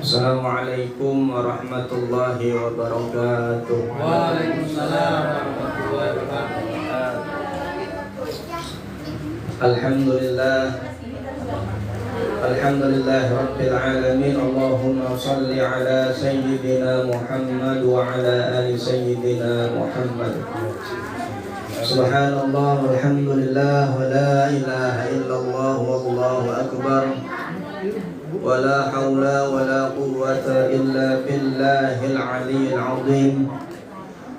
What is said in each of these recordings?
Assalamualaikum warahmatullahi wabarakatuh. Waalaikumsalam warahmatullahi wabarakatuh. Alhamdulillah rabbil alamin. Allahumma salli ala sayyidina Muhammad wa ala ali sayyidina Muhammad. Subhanallah walhamdulillah wa la ilaha illallah wallahu akbar. ولا حول ولا قوة إلا بالله العلي العظيم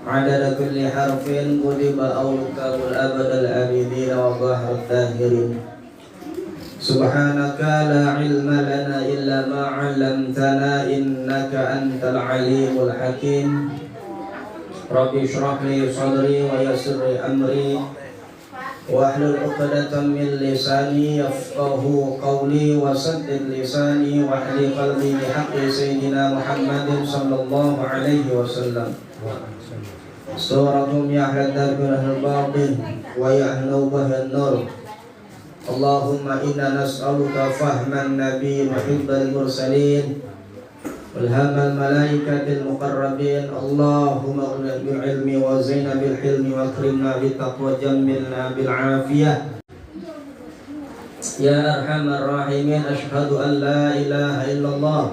عدد كل حرف كتب أو يكتب الأبد الآبدين وظهر الظاهرين سبحانك لا علم لنا إلا ما علمتنا إنك أنت العليم الحكيم ربي اشرح لي صدري ويسر لي أمري واحلل عقدة من لساني يفقهوا قولي وسدد لساني واهد قلبي بحق سيدنا محمد صلى الله عليه وسلم. سورة يا أهل الدرب وأهل الباطل ويا أهل نوبة النور. اللهم إنا نسألك فهم النبي وحب المرسلين والهم الملائكة المقربين. اللهم اغننا بالعلم وزينا بالحلم واكرمنا بالتقوى وجملنا بالعافية يا أرحم الراحمين. أشهد أن لا إله إلا الله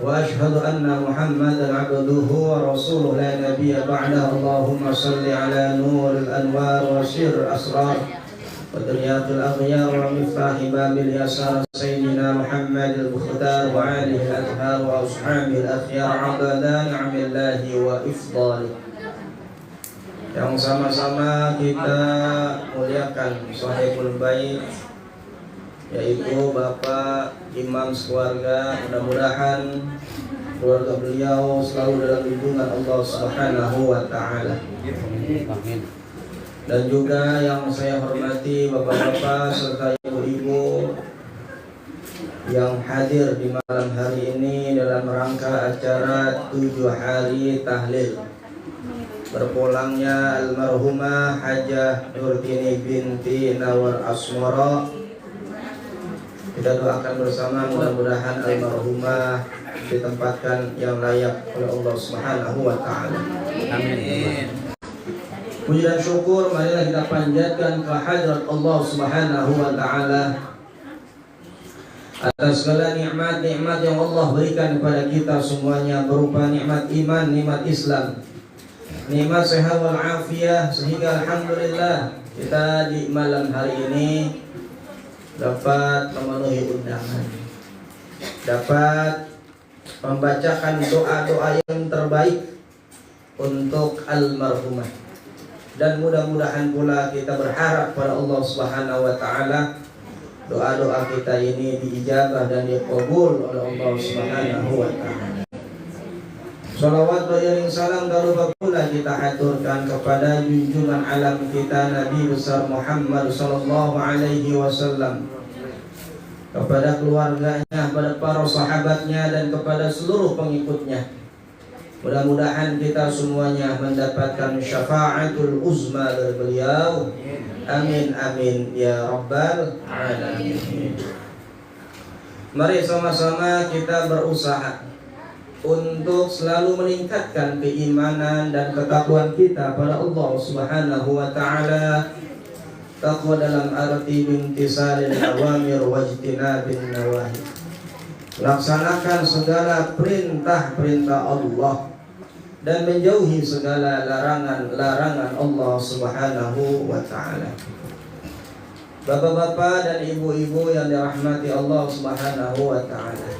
وأشهد أن محمدا عبده ورسوله لا نبي بعده. اللهم صل على نور الأنوار وسر الأسرار ودريات الأغيار ومفتاح باب اليسار سيدنا محمد المختار وآله الأطهار وأصحابه الأخيار عدد نعم الله وإفضاله. Yang sama-sama kita muliakan Sahibul Bait, yaitu Bapak Imam sekeluarga. Mudah-mudahan keluarga beliau selalu dalam lindungan Allah Subhanahu wa Ta'ala. Dan juga yang saya hormati bapak-bapak serta ibu-ibu yang hadir di malam hari ini dalam rangka acara 7 hari tahlil berpulangnya almarhumah Hajah Nurtini binti Nawar Asmara. Kita doakan bersama mudah-mudahan almarhumah ditempatkan yang layak oleh Allah Subhanahu wa Ta'ala. Amin. Puji dan syukur marilah kita panjatkan ke hadrat Allah Subhanahu wa Ta'ala atas segala nikmat-nikmat yang Allah berikan kepada kita semuanya, berupa nikmat iman, nikmat Islam, nikmat sehat wal afiyah, sehingga alhamdulillah kita di malam hari ini dapat memenuhi undangan, dapat membacakan doa-doa yang terbaik untuk almarhumah. Dan mudah-mudahan pula kita berharap pada Allah Subhanahu wa Ta'ala doa-doa kita ini diijabah dan dikabul oleh Allah Subhanahu wa Ta'ala. Salawat beriring salam tak lupa pula kita haturkan kepada junjungan alam kita Nabi besar Muhammad sallallahu alaihi wasallam, kepada keluarganya, kepada para sahabatnya dan kepada seluruh pengikutnya. Mudah-mudahan kita semuanya mendapatkan syafaatul uzma dari beliau. Amin amin ya rabbal alamin. Mari sama-sama kita berusaha untuk selalu meningkatkan keimanan dan ketakwaan kita pada Allah Subhanahu wa Ta'ala. Takwa dalam arti bintisalil awamir wajtinabin nawahi, laksanakan segala perintah-perintah Allah dan menjauhi segala larangan-larangan Allah Subhanahu wa Ta'ala. Bapak-bapak dan ibu-ibu yang dirahmati Allah Subhanahu wa Ta'ala,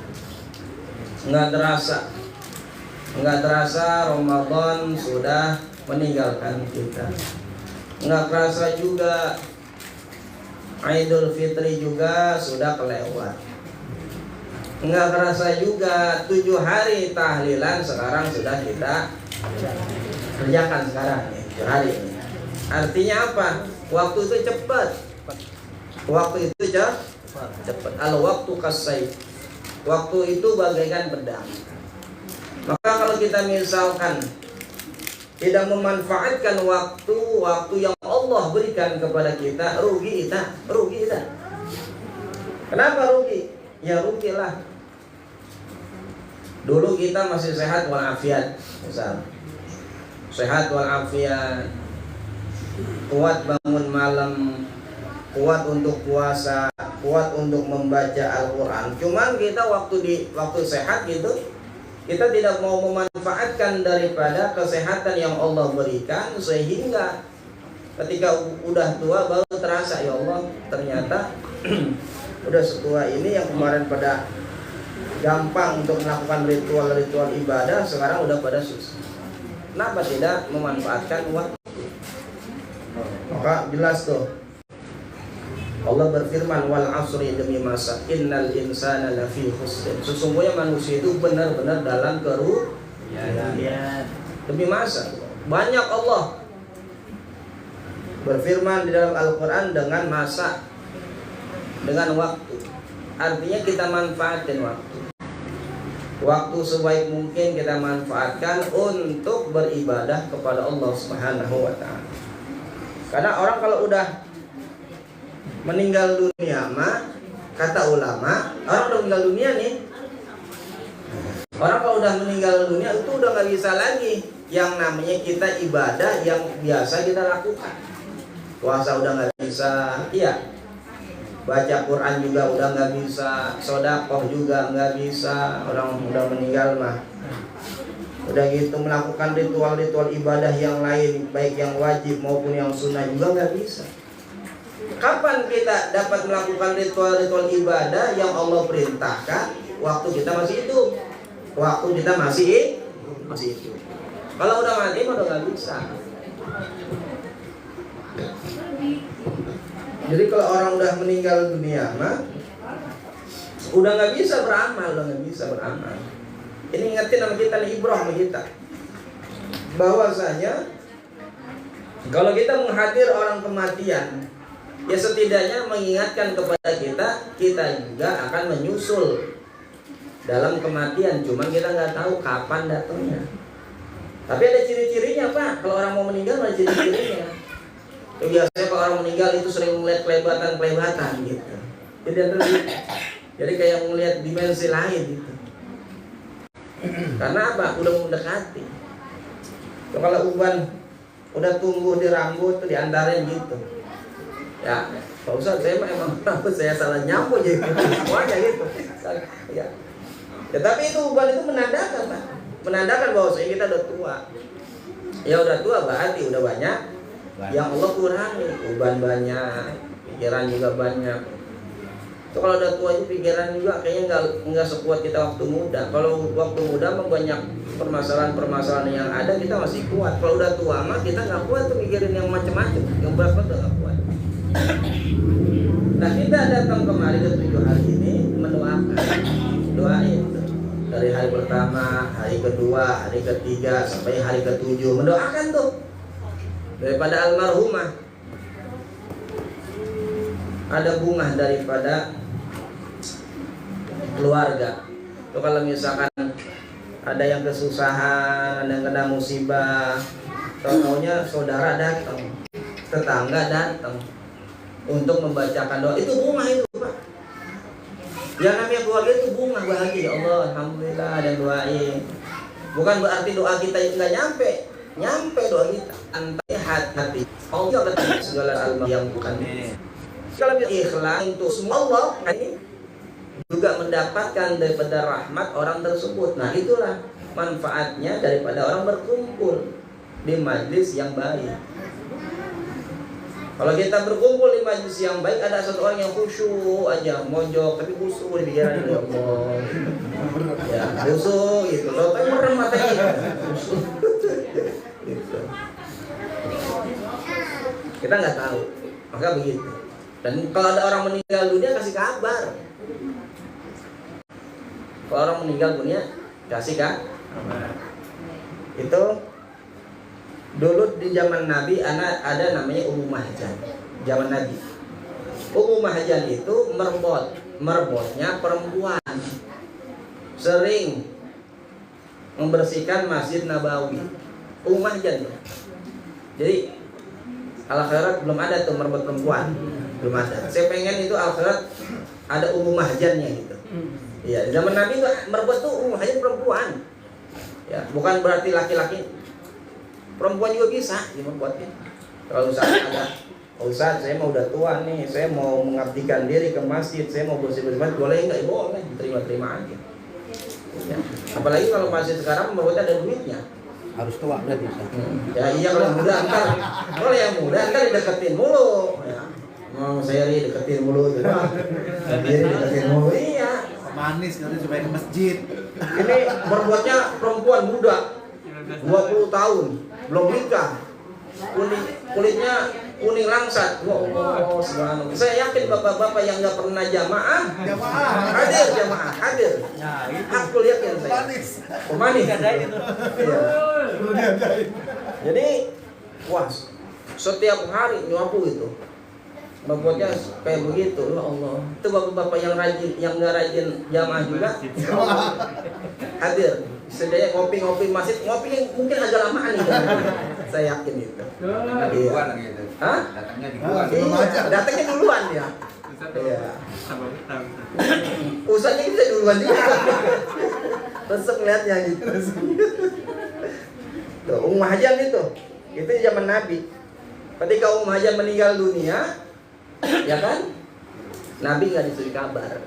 Enggak terasa Ramadan sudah meninggalkan kita. Enggak terasa juga Idul Fitri juga sudah kelewat. Enggak terasa juga 7 hari tahlilan sekarang sudah kita kerjakan sekarang ya, 7 hari ini. Artinya apa? Waktu itu cepat. Waktu itu cepat. Al-waktu kasai. Waktu itu bagaikan pedang. Maka kalau kita misalkan tidak memanfaatkan waktu yang Allah berikan kepada kita, rugi kita. Kenapa rugi? Ya rugilah. Dulu kita masih sehat walafiat, misal sehat walafiat, kuat bangun malam, kuat untuk puasa, kuat untuk membaca Al-Quran. Cuman kita waktu sehat gitu, kita tidak mau memanfaatkan daripada kesehatan yang Allah berikan, sehingga ketika udah tua baru terasa, ya Allah ternyata udah setua ini yang kemarin pada gampang untuk melakukan ritual-ritual ibadah, sekarang udah pada susah. Kenapa tidak memanfaatkan waktu? Maka jelas tuh Allah berfirman, wal asri, demi masa, innal insana lafi khusr. Sesungguhnya manusia itu benar-benar dalam kerugian. Demi masa. Banyak Allah berfirman di dalam Al-Quran dengan masa, dengan waktu. Artinya kita manfaatkan waktu. Waktu sebaik mungkin kita manfaatkan untuk beribadah kepada Allah Subhanahu wa ta'ala. Karena orang kalau udah meninggal dunia mah, kata ulama, orang udah meninggal dunia nih, orang kalau udah meninggal dunia itu udah gak bisa lagi yang namanya kita ibadah yang biasa kita lakukan. Puasa udah gak bisa, iya. Baca Quran juga udah gak bisa, sedekah juga gak bisa, orang udah meninggal mah. Udah gitu melakukan ritual-ritual ibadah yang lain, baik yang wajib maupun yang sunnah juga gak bisa. Kapan kita dapat melakukan ritual-ritual ibadah yang Allah perintahkan? Waktu kita masih hidup. Waktu kita masih hidup. Kalau udah mati mah udah gak bisa. Jadi kalau orang udah meninggal dunia mah udah nggak bisa beramal, Ini ingetin sama kita nih, ibrah sama kita, bahwasanya kalau kita menghadir orang kematian, ya setidaknya mengingatkan kepada kita juga akan menyusul dalam kematian. Cuman kita nggak tahu kapan datangnya. Tapi ada ciri-cirinya, Pak. Kalau orang mau meninggal ada ciri-cirinya. Biasanya kalau orang meninggal itu sering melihat kelebatan gitu. Jadi kayak melihat dimensi lain gitu. Karena apa? Udah mendekati. Kalau uban udah tumbuh di rambut tuh diantarin gitu. Ya, Pak Ustaz, saya emang rambut saya salah nyambung jadi semuanya gitu. Ya. Ya, tapi itu uban itu menandakan, Pak. Menandakan bahwa kita udah tua. Ya udah tua berarti udah banyak yang Allah kurangi. Uban banyak, pikiran juga banyak. Itu kalau udah tua itu pikiran juga kayaknya nggak sekuat kita waktu muda. Kalau waktu muda mah banyak permasalahan yang ada kita masih kuat. Kalau udah tua mah kita nggak kuat tuh mikirin yang macam-macam, yang berat udah nggak kuat. Nah, kita datang kemari ke 7 hari ini mendoakan, doain dari hari pertama, hari kedua, hari ketiga sampai hari ke-7 mendoakan tuh daripada almarhumah. Ada bunga daripada keluarga. Itu kalau misalkan ada yang kesusahan, yang kena musibah, tahu-taunya saudara datang, tetangga datang untuk membacakan doa. Itu bunga itu, Pak. Yang namanya keluarga itu bunga, bahagia. Ya Allah, alhamdulillah ada yang doain. Bukan berarti doa kita itu nggak nyampe doa kita. Antai hati. Allah akan segala hal yang bukan. Kalau ikhlas untuk semua Allah, ini juga mendapatkan daripada rahmat orang tersebut. Nah, itulah manfaatnya daripada orang berkumpul di majlis yang baik. Kalau kita berkumpul di majlis yang baik, ada satu orang yang khusyuk aja, mojok tapi khusyuk di pikiran ya Allah. Ya, khusyuk gitu. Loh, tapi merem matanya. Gitu. Kita nggak tahu, maka begitu. Dan kalau ada orang meninggal dunia kasih kabar. Kalau orang meninggal dunia kasih kabar. Itu dulu di zaman Nabi ada namanya Ummu Mahjan. Zaman Nabi. Ummu Mahjan itu merbotnya perempuan. Sering membersihkan Masjid Nabawi. Ummu Mahjan. Jadi al-akhirat belum ada tuh merbot perempuan. Belum ada. Saya pengen itu akhirat ada Ummu Mahjannya gitu. Iya, zaman Nabi itu merbuat tuh hanya perempuan. Ya, bukan berarti laki-laki. Perempuan juga bisa membuatnya. Kalau misalnya ada Ustaz, saya mau udah tua nih, saya mau mengabdikan diri ke masjid, saya mau bersih-bersih masjid, boleh nggak? Boleh, terima-terima aja. Ya. Apalagi kalau masjid sekarang membuatnya ada duitnya. Harus tua berarti. Ya iya, kalau muda ntar, kalau yang muda ntar dideketin mulu. Ya. Mau saya deketin mulu gitu. Diri deketin mulu, iya. Manis nanti supaya ke masjid. Ini berbuatnya perempuan muda, 20 tahun, belum nikah, kulitnya kuning langsat. Wow, subhanallah. Saya yakin bapak-bapak yang nggak pernah jamaah, hadir. Aku yakin saya. Pemanis. Iya. Jadi, wah, setiap hari nyapu itu. Membuatnya kayak begitu, ya Allah. Itu bapak-bapak yang rajin, yang nggak rajin jamaah juga, hadir. Sedaya ngopi-ngopi masjid, ngopi yang mungkin agak lamaan nih. Saya yakin itu. Iya. Hah? Datangnya duluan ya. Iya. Usahanya kita duluan juga. Resep ngeliatnya gitu. Tuh, Hajan itu zaman Nabi. Ketika Hajan meninggal dunia, ya kan? Nabi nggak disuruh kabar.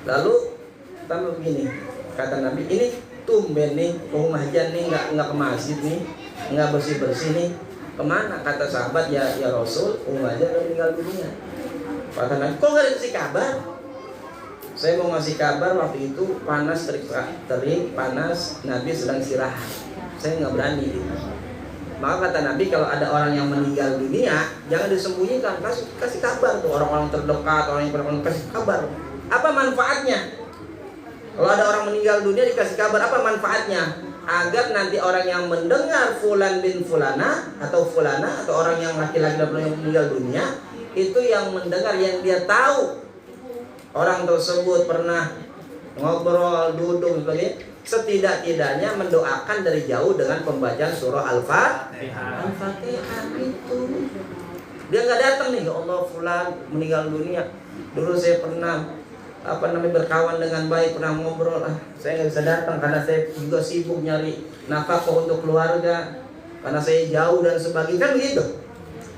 Lalu tambah begini, kata Nabi, ini tumben nih Hajan nih nggak ke masjid nih, nggak bersih nih, kemana? Kata sahabat, ya Rasul, Hajan udah meninggal dunia. Kata Nabi, kok nggak dikasih kabar? Saya mau ngasih kabar waktu itu panas, terik, panas, Nabi sedang istirahat. Saya nggak berani gitu. Maka kata Nabi, kalau ada orang yang meninggal dunia, jangan disembunyikan, kasih kabar tuh orang-orang terdekat, orang yang pernah kasih kabar. Apa manfaatnya? Kalau ada orang meninggal dunia dikasih kabar, apa manfaatnya? Agar nanti orang yang mendengar fulan bin fulana atau fulana atau orang yang laki-laki yang meninggal dunia itu yang mendengar, yang dia tahu orang tersebut pernah ngobrol, duduk, sebagainya. Setidak-tidaknya mendoakan dari jauh dengan pembacaan surah Al-Fatihah itu. Dia nggak datang nih, ya Allah fulan meninggal dunia. Dulu saya pernah berkawan dengan baik, pernah ngobrol. Saya nggak bisa datang karena saya juga sibuk nyari nafkah untuk keluarga, karena saya jauh dan sebagainya, kan begitu.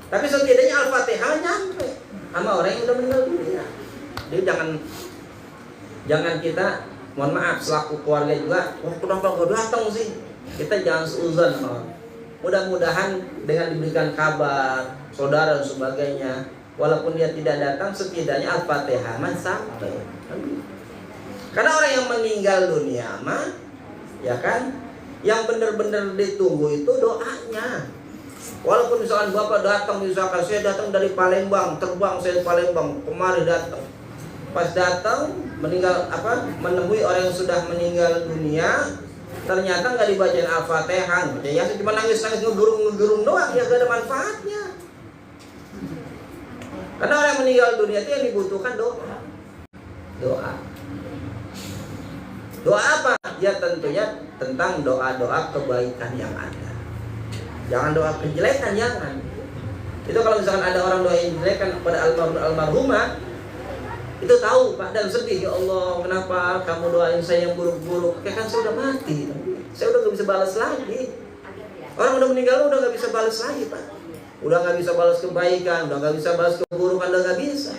Tapi setidaknya Al-Fatihah nyampe sama orang yang udah meninggal dunia. Jadi jangan kita, mohon maaf selaku keluarga juga, kenapa gak datang sih? Kita jangan seuzon. Mudah-mudahan dengan diberikan kabar saudara dan sebagainya, walaupun dia tidak datang, setidaknya Al-Fatihah sampai. Karena orang yang meninggal dunia mah, ya kan, yang benar-benar ditunggu itu doanya. Walaupun misalkan bapak datang, misalkan saya datang dari Palembang, terbang saya di Palembang, kemari datang. Pas datang menemui orang yang sudah meninggal dunia, ternyata nggak dibacain Al-Fatihah, baca Yasin, cuma nangis-nangis ngegurung doang, ya gak ada manfaatnya. Karena orang yang meninggal dunia itu yang dibutuhkan doa. Doa apa? Ya tentunya tentang doa-doa kebaikan yang ada. Jangan doa kejelekan, jangan. Itu kalau misalkan ada orang doa yang kejelekan kepada almarhumah, itu tahu Pak, dan sedih, ya Allah kenapa kamu doain saya yang buruk-buruk, kayak kan saya udah mati, saya udah gak bisa balas lagi. Orang udah meninggal udah gak bisa balas lagi Pak, udah gak bisa balas kebaikan, udah gak bisa balas keburukan, udah gak bisa,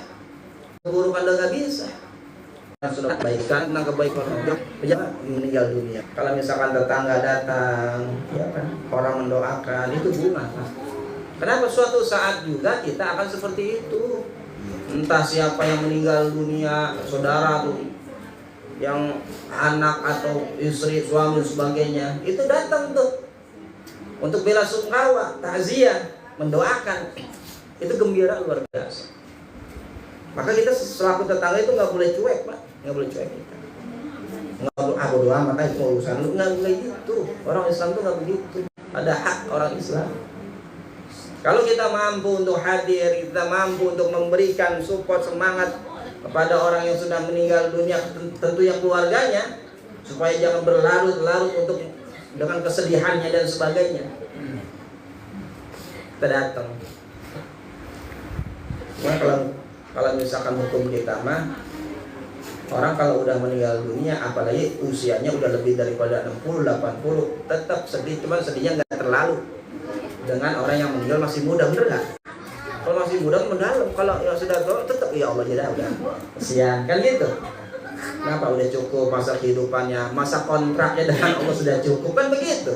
sudah kebaikan, tentang kebaikan jangan meninggal dunia. Kalau misalkan tetangga datang, ya kan, orang mendoakan, itu bunga Pak. Kenapa? Suatu saat juga kita akan seperti itu. Entah siapa yang meninggal dunia, saudara tuh, yang anak atau istri, suami dan sebagainya, itu datang tuh untuk bela sungkawa, takziah, mendoakan. Itu gembira luar biasa. Maka kita selaku tetangga itu nggak boleh cuek Pak, nggak boleh cuek kita. Nggak boleh bodo amat aja urusan lu, nggak gitu. Orang Islam tuh nggak begitu. Ada hak orang Islam. Kalau kita mampu untuk hadir, kita mampu untuk memberikan support, semangat kepada orang yang sudah meninggal dunia, tentunya keluarganya, supaya jangan berlarut-larut untuk dengan kesedihannya dan sebagainya. Kita datang. Nah, kalau misalkan hukum kita mah, Orang kalau udah meninggal dunia, apalagi usianya udah lebih daripada 60, 80, tetap sedih, cuman sedihnya nggak terlalu dengan orang yang meninggal masih muda, bener nggak? Kalau masih muda mendalam, kalau yang sudah tua tetap ya Allah jadi udah kasihan kan gitu. Kenapa udah cukup masa kehidupannya, masa kontraknya dengan Allah sudah cukup kan begitu.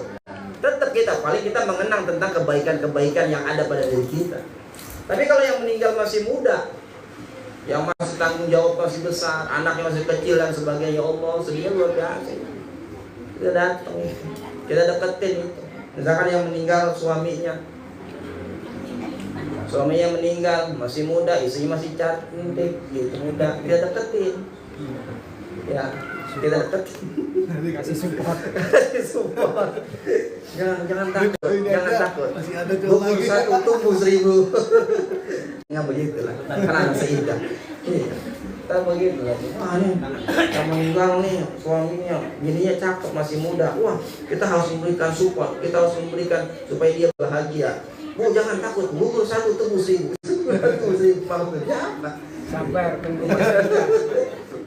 Tetap kita paling kita mengenang tentang kebaikan-kebaikan yang ada pada diri kita. Tapi kalau yang meninggal masih muda, yang masih tanggung jawab masih besar, anaknya masih kecil dan sebagainya, Allah sedihnya luar biasa. Kita datang, kita deketin itu. Misalkan yang meninggal suaminya meninggal masih muda, istrinya masih cantik gitu, muda, kita deketin. Ya, kita deketin. Kasih support. Kasih support. Jangan takut, jangan takut. Masih ada Tumbuh satu, tumbuh 1000. Nggak begitu lah, kan seindah. Iya, kita begitu lah. Wah nih, yang meninggal nih suaminya, bininya cakep masih muda. Wah, kita harus memberikan support, kita harus memberikan supaya dia bahagia. Bu, jangan takut, gugur satu, tumbuh 1000. Tumbuh 1000 maksudnya apa? Sabar, tunggu masa ida.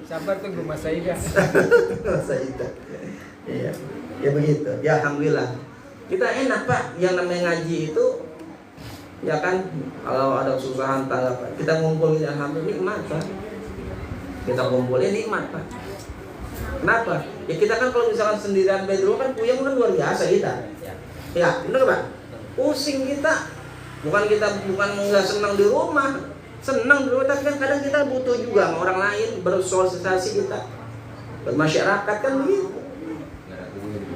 Sabar, tunggu masa ida. Masa ida. Iya, ya begitu. Ya alhamdulillah. Kita enak Pak, yang namanya ngaji itu ya kan, kalau ada kesusahan tangga Pak, kita ngumpulin alhamdulillah nikmat Pak. Kita kumpulin nikmat Pak. Kenapa? Ya kita kan kalau misalkan sendirian bedroom kan puyeng kan luar biasa kita. Ya, benar Pak? Pusing kita. Bukan nggak senang di rumah, senang di rumah, tapi kan kadang kita butuh juga sama orang lain, bersosialisasi kita, bermasyarakat kan begitu.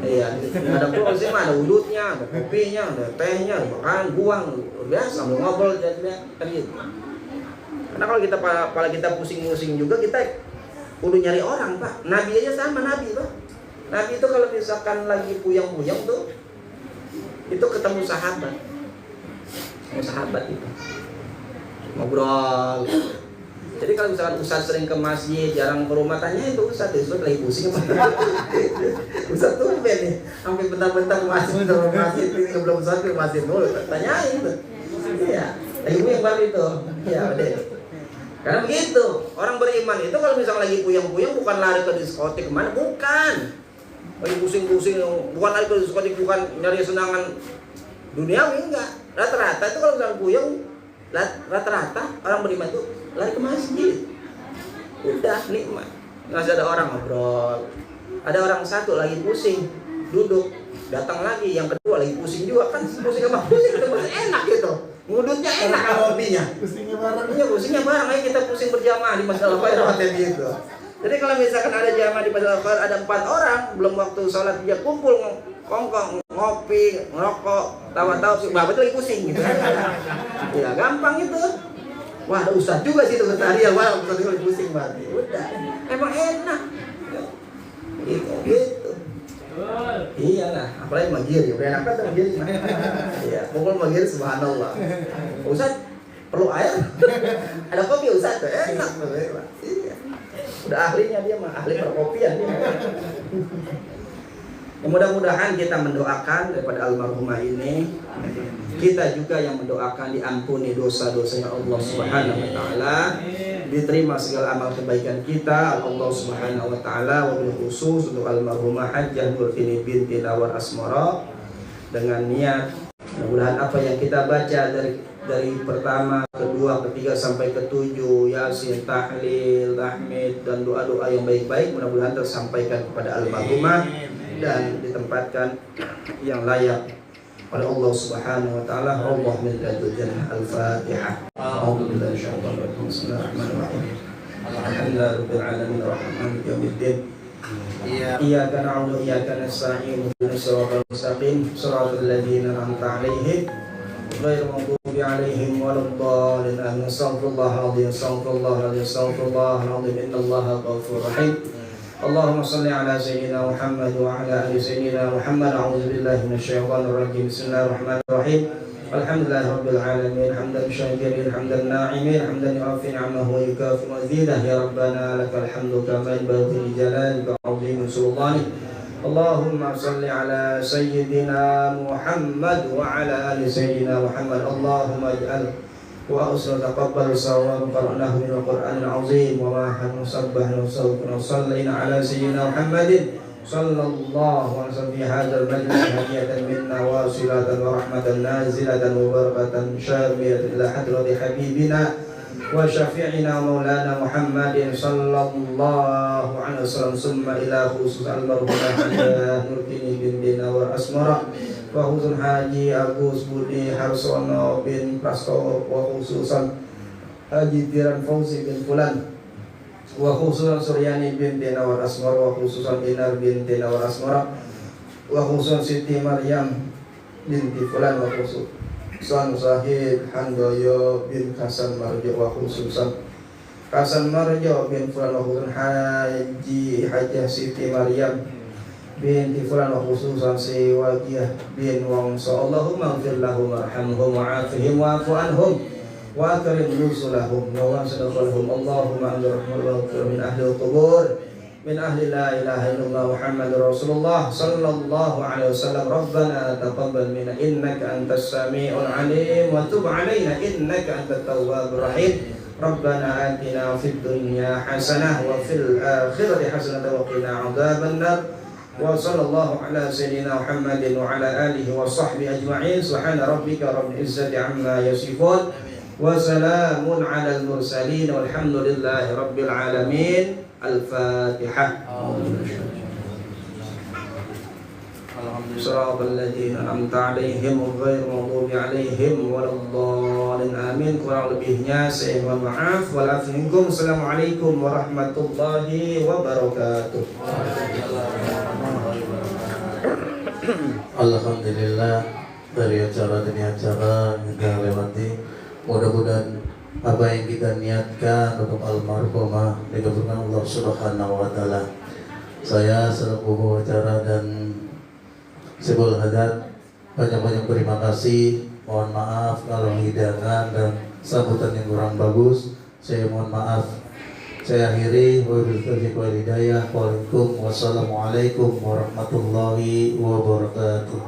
Iya, ada proses mah, ada udutnya, ada kopinya, ada tehnya, ada makan, buang, biasa, sambil ngobrol jadi kan gitu. Karena kalau kita pusing-pusing juga, kita perlu nyari orang Pak. Nabi aja sama Nabi Pak. Nabi itu kalau misalkan lagi puyeng-puyeng tuh, itu ketemu sahabat itu ngobrol. Jadi kalau misalkan Ustaz sering ke masjid, jarang ke rumah, tanya itu Ustaz lagi pusing apa? Ustaz tuh nih, sampai bentar-bentar ke masjid ini belum Ustaz ke masjid dulu, tanyain tuh. Iya, lagi puyeng banget itu. Iya, udah. Karena begitu, orang beriman itu kalau misalkan lagi puyeng-puyeng bukan lari ke diskotik kemana, bukan. Lagi pusing-pusing, bukan lari ke diskotik, bukan nyari senangan duniawi, enggak. Rata-rata itu kalau misalkan puyeng, rata-rata orang beriman itu lari ke masjid. Udah nikmat. Nggak ada orang ngobrol. Ada orang satu lagi pusing, duduk, datang lagi, yang kedua lagi pusing juga, kan pusing sama pusing itu masih enak gitu. Ngudutnya enak kopinya. Pusingnya bareng. Iya, pusingnya bareng, ayo kita pusing berjamaah di Masjidil Khair gitu. Jadi kalau misalkan ada jamaah di Masjidil Khair ada 4 orang, belum waktu sholat dia kumpul kongkong, ngopi, ngerokok, tawa-tawa, bapak itu lagi pusing gitu. Ya gampang itu. Wah, ada ustaz juga sih itu ya, wah ustaz itu lagi pusing banget. Udah, emang enak. Gitu. Iyalah, apalagi magiri, udah enak kan magiri. Iya, pokoknya magiri subhanallah. Ustaz, perlu air? Ada kopi Ustaz, enak. Iya. Udah ahlinya dia mah, ahli perkopian dia. Ya, mudah-mudahan kita mendoakan daripada almarhumah ini, kita juga yang mendoakan diampuni dosa-dosanya Allah Subhanahu wa taala, diterima segala amal kebaikan kita Allah Subhanahu wa taala, wabil khusus untuk almarhumah Hajjah Nurtini binti Nawar Asmara, dengan niat mudah-mudahan apa yang kita baca dari pertama, kedua, ketiga sampai ketujuh, Yasin, tahlil, tahmid dan doa-doa yang baik-baik mudah-mudahan tersampaikan kepada almarhumah dan ditempatkan yang layak oleh Allah Subhanahu wa taala. Allah min ladul jannah. Al-Fatihah. A'udzu billahi minasyaitonir rajim. Bismillahirrahmanirrahim. Alhamdulillahirabbil alamin arrahmanir yaumiddin. Iyyaka na'budu wa iyyaka nasta'in. Ihdinas siratal mustaqim. Shiratal ladzina an'amta 'alaihim ghairil maghdubi 'alaihim waladdallin. Amin. Astaghfirullahaladzim. Astaghfirullahaladzim. Innallaha ghafurur rahim. Allahumma salli ala sayyidina Muhammad wa ala ali sayyidina Muhammad. A'udzu billahi minasyaitonir rajim. Bismillahirrahmanirrahim. Alhamdulillahirabbil alamin. Hamdan syakirin, hamdan na'imin, hamdan yu'affi ni'amahu wa yukafi mazidah. Ya Rabbana lakal hamdu kama yanbaghi li jalalika wa 'azimi sultanik. Allahumma salli ala sayyidina Muhammad wa ala ali sayyidina Muhammad. Allahumma ij'al وأسر تقبل صواب قرأناه من القرآن العظيم وما حن صبح وصلينا على سيدنا محمد صلى الله عليه وسلم في هذا المجلس هدية منا واصلة ورحمة نازلة وبركة شاملة إلى حضرة حبيبنا وشفيعنا مولانا محمد صلى الله عليه وسلم ثم إلى خصوص المرحوم Nurdini bin Dinawar Asmara wa khusus Haji Agus Budi Harsono bin Prastowo wa khususan Haji Tiran Fauzi bin Fulan wa khususan Suryani bin Dinawar Asmara wa khususan Inar bin Dinawar Asmara wa khususan Siti Maryam binti Fulan wa khususan Zahid Handoyo bin Hasan Marjo wa khususan Hasan Marjo bin Fulan wa khususan Hajah Siti Maryam binti Fulan wa khususan si Wajih bin Wangsa Allahumma gfir lahum warhamhum wa'afihim wa'afu anhum wa akrim nusulahum wa sadaqalhum Allahumma anjurhum min ahli al-qubur min ahli la ilaha illallah Muhammadur Rasulullah sallallahu alaihi wasallam Rabbana taqabbal minna innaka antas sami'ul alim wa tub alaina innaka antat tawwabur rahim Rabbana atina fid dunya hasanah wa fil akhirati hasanah wa qina adzaban nar wa sallallahu ala sayyidina Muhammadin wa ala alihi wa sahbihi ajma'in subhana rabbika rabbil izzati amma yasifun wa salamun ala al mursalin walhamdulillahi rabbil alamin al-fatihah siratal ladzina an'amta 'alaihim ghairil maghdubi 'alaihim waladdallin amin. Kurang lebihnya saya mohon maaf. Walafikum. Assalamualaikum warahmatullahi wabarakatuh. Alhamdulillah, dari acara demi acara yang kita lewati, mudah-mudahan apa yang kita niatkan untuk almarhumah dikabulkan Allah Subhanahu wa taala. Saya selaku acara dan Sebul Hadat banyak-banyak terima kasih. Mohon maaf kalau hidangan dan sambutan yang kurang bagus. Saya mohon maaf. Saya akhiri wabillahi taufiq wal hidayah. Wassalamualaikum warahmatullahi wabarakatuh.